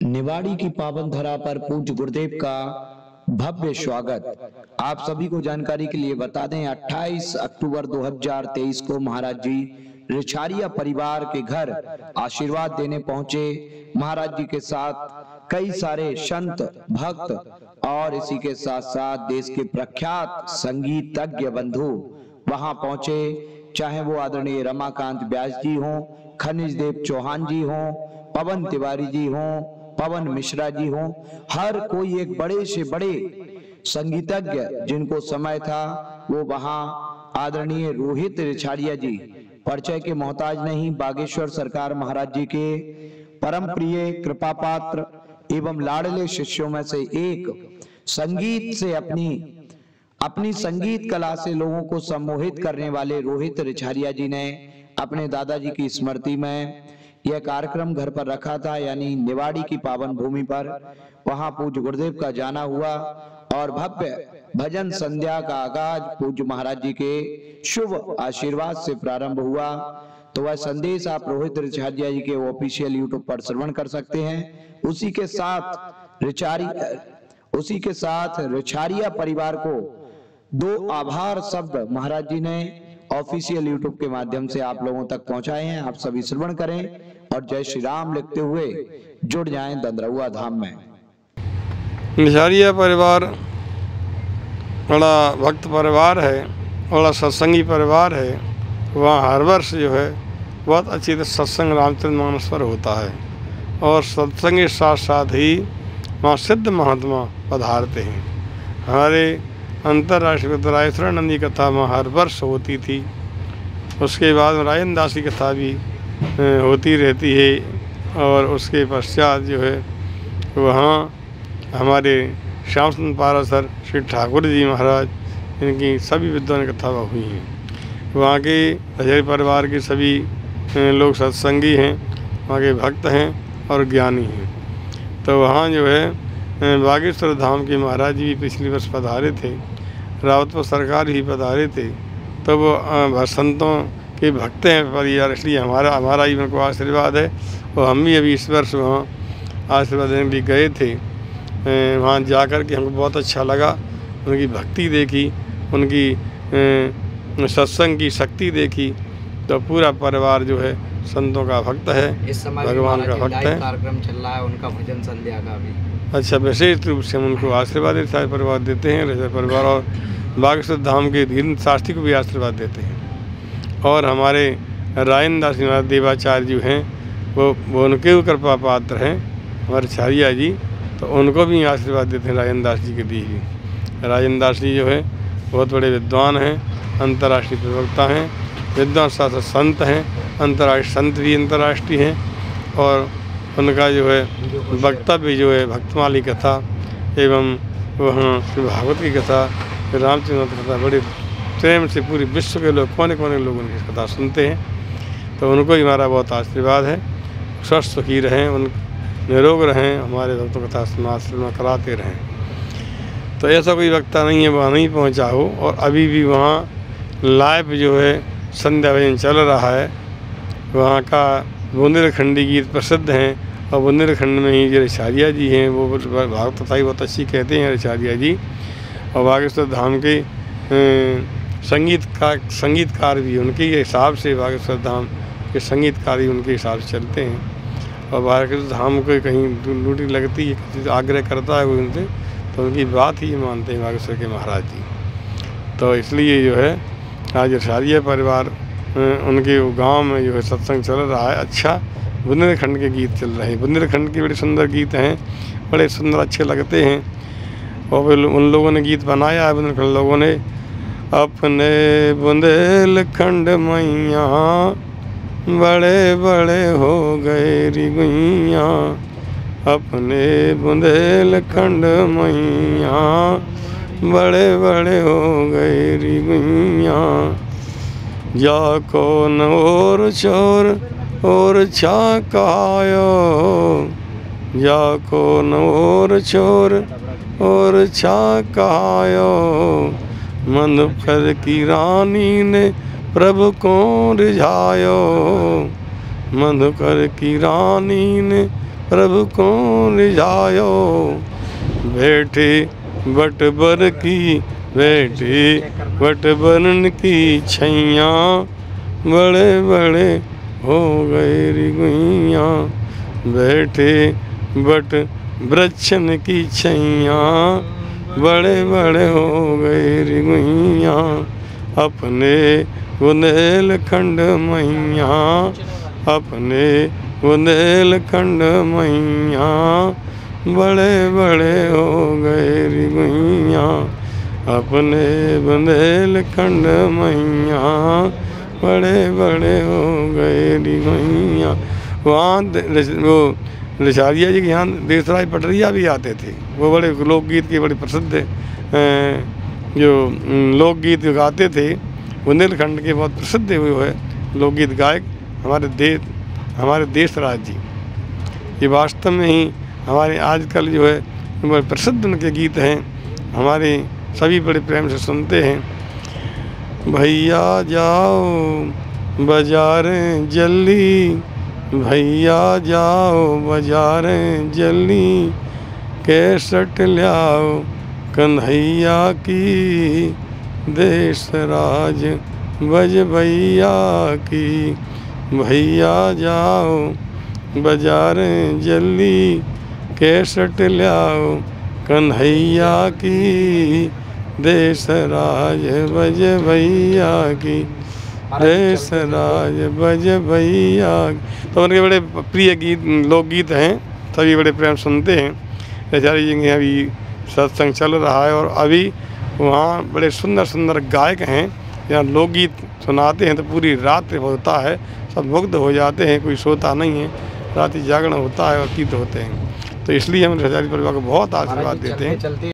निवाड़ी की पावन धरा पर पूज्य गुरुदेव का भव्य स्वागत। आप सभी को जानकारी के लिए बता दें 28 अक्टूबर 2023 को महाराज जी रिछारिया परिवार के घर आशीर्वाद देने पहुंचे। महाराज जी के साथ कई सारे संत भक्त और इसी के साथ साथ देश के प्रख्यात संगीतज्ञ बंधु वहां पहुंचे, चाहे वो आदरणीय रमाकांत व्यास जी हों, खनिज देव चौहान जी हों, पवन तिवारी जी हों, पवन मिश्रा जी हों, हर कोई एक बड़े से बड़े संगीतज्ञ जिनको समय था वो वहां आदरणीय रोहित रिछारिया जी परिचय के मोहताज नहीं, बागेश्वर सरकार महाराज जी के परम प्रिय कृपा पात्र एवं लाडले शिष्यों में से एक, संगीत से अपनी संगीत कला से लोगों को सम्मोहित करने वाले रोहित रिछारिया जी ने अपने दादाजी की स्मृति में यह कार्यक्रम घर पर रखा था, यानी निवाड़ी की पावन भूमि पर। वहां पूज्य गुरुदेव का जाना हुआ और भव्य भजन संध्या का आगाज पूज्य महाराज जी के शुभ आशीर्वाद से प्रारंभ हुआ। तो वह संदेश आप रोहित रिछारिया जी के ऑफिशियल यूट्यूब पर श्रवण कर सकते हैं। उसी के साथ रिछारिया परिवार को दो आभार शब्द महाराज जी ने ऑफिशियल यूट्यूब के माध्यम से आप लोगों तक पहुंचाए हैं। आप सभी श्रवण करें और जय श्री राम लिखते हुए जुड़ जाएं दंदरौआ धाम में। रिछारिया परिवार बड़ा भक्त परिवार है, बड़ा सत्संगी परिवार है। वहाँ हर वर्ष जो है बहुत अच्छी तरह सत्संग रामचरितमानस पर होता है और सत्संग के साथ साथ ही वहाँ सिद्ध महात्मा पधारते हैं। हमारे अंतर्राष्ट्रीय रायेश्वरानंद की कथा वहाँ हर वर्ष होती थी। उसके बाद राजन दास की कथा भी होती रहती है और उसके पश्चात जो है वहाँ हमारे श्याम सुंदर पारासर श्री ठाकुर जी महाराज, इनकी सभी विद्वान कथा हुई हैं। वहाँ के रिछारिया परिवार के सभी लोग सत्संगी हैं, वहाँ के भक्त हैं और ज्ञानी हैं। तो वहाँ जो है बागेश्वर धाम के महाराज जी भी पिछली वर्ष पधारे थे, रावतपुर सरकार ही पधारे थे। तो वो संतों के भक्त हैं परिवार, इसलिए हमारा ही उनको आशीर्वाद है। और हम भी अभी इस वर्ष वहाँ आशीर्वाद देने भी गए थे। वहाँ जाकर के हमको बहुत अच्छा लगा, उनकी भक्ति देखी, उनकी सत्संग की शक्ति देखी। तो पूरा परिवार जो है संतों का भक्त है, इस समय भगवान का भक्त है। कार्यक्रम चल रहा है उनका भजन संध्या का भी। अच्छा, विशेष रूप से हम उनको आशीर्वाद परिवार देते हैं। रिछारिया परिवार और बागेश्वर धाम के धीरेन्द्र शास्त्री को भी आशीर्वाद देते हैं। और हमारे राजन दास देवाचार्य जी हैं, वो उनके कृपा पात्र हैं हमारे रिछारिया जी, तो उनको भी आशीर्वाद देते हैं राजन दास जी के लिए भी। राजन दास जी जो है बहुत बड़े विद्वान हैं, अंतर्राष्ट्रीय प्रवक्ता हैं, विद्वान शास्त्र संत हैं, अंतर्राष्ट्रीय संत भी अंतर्राष्ट्रीय हैं। और उनका जो है वक्तव्य जो है भक्तमाली कथा एवं वहाँ श्री भागवत की कथा, रामचंद्र की कथा बड़े प्रेम से पूरे विश्व के लोग कोने कोने लोग उनकी कथा सुनते हैं। तो उनको ही हमारा बहुत आशीर्वाद है, स्वस्थ सुखी रहें, उन निरोग रहें, हमारे भक्तों कथा सुना कराते रहें। तो ऐसा कोई वक्ता नहीं है वहाँ नहीं पहुँचा हो। और अभी भी वहाँ लाइव जो है संध्या भजन चल रहा है। वहाँ का बुंदेलखंडी गीत प्रसिद्ध हैं और बुंदेलखंड में ही जो रिछारिया जी हैं वो भागवत कथा बहुत अच्छी कहते हैं रिछारिया जी। और बागेश्वर धाम के संगीतकार भी उनके हिसाब से, बागेश्वर धाम के संगीतकार भी उनके हिसाब से चलते हैं। और बागेश्वर धाम को कहीं ड्यूटी लगती है, किसी आग्रह करता है कोई उनसे, तो उनकी बात ही मानते हैं बागेश्वर के महाराज जी। तो इसलिए जो है आज रिछारिया परिवार उनके गांव में जो है सत्संग चल रहा है। अच्छा, बुंदेलखंड के गीत चल रहे हैं, बुंदेलखंड के बड़े सुंदर गीत हैं, बड़े सुंदर अच्छे लगते हैं। और उन लोगों ने गीत बनाया है, बुंदेलखंड लोगों ने। अपने बुंदेलखंड मैया बड़े बड़े हो गए री गुइया, अपने बुंदेलखंड मैया बड़े बड़े हो गए री गुइया। जाको न और चोर और छा कहायो, जाको न और चोर और छा कहायो, मधुकर की रानी ने प्रभु को रिझायो, मधुकर की रानी ने प्रभु को रिझायो, बैठे बट बर की बैठे बट बरन की छैया, बड़े बड़े हो गए रिगुइया, बैठे बट वृक्षन की छैया, बड़े बड़े हो गए रिगुइया, अपने बुंदेलखंड मैया, अपने बुंदेलखंड मैया, बड़े बड़े हो गए रिगुइया, अपने बुंदेलखंड मैया, बड़े बड़े हो गए रिगुइया। वहाँ वो रिछारिया जी के यहाँ देसराय पटरिया भी आते थे। वो बड़े लोकगीत के बड़े प्रसिद्ध जो लोकगीत गाते थे, बुंदेलखंड के बहुत प्रसिद्ध वो है लोकगीत गायक हमारे देसराज जी। ये वास्तव में ही हमारे आजकल जो है बड़े प्रसिद्ध उनके गीत हैं, हमारे सभी बड़े प्रेम से सुनते हैं। भैया जाओ बाजारें जल्दी, भैया जाओ बाजारें जल्दी, कैसेट लाओ कन्हैया की, देश राज बज भैया की, भैया जाओ बाजारें जल्दी, कैसेट लाओ कन्हैया की, देश राज बज भैया की, देश राज बज भैया। तो उनके बड़े प्रिय गीत लोकगीत हैं, सभी बड़े प्रेम सुनते हैं। रिछारी जी के अभी सत्संग चल रहा है और अभी वहाँ बड़े सुंदर सुंदर गायक हैं, यहाँ लोकगीत सुनाते हैं तो पूरी रात होता है, सब मुग्ध हो जाते हैं, कोई सोता नहीं है, रात जागरण होता है और गीत होते हैं। तो इसलिए हम रिछारी परिवार को बहुत आशीर्वाद देते हैं।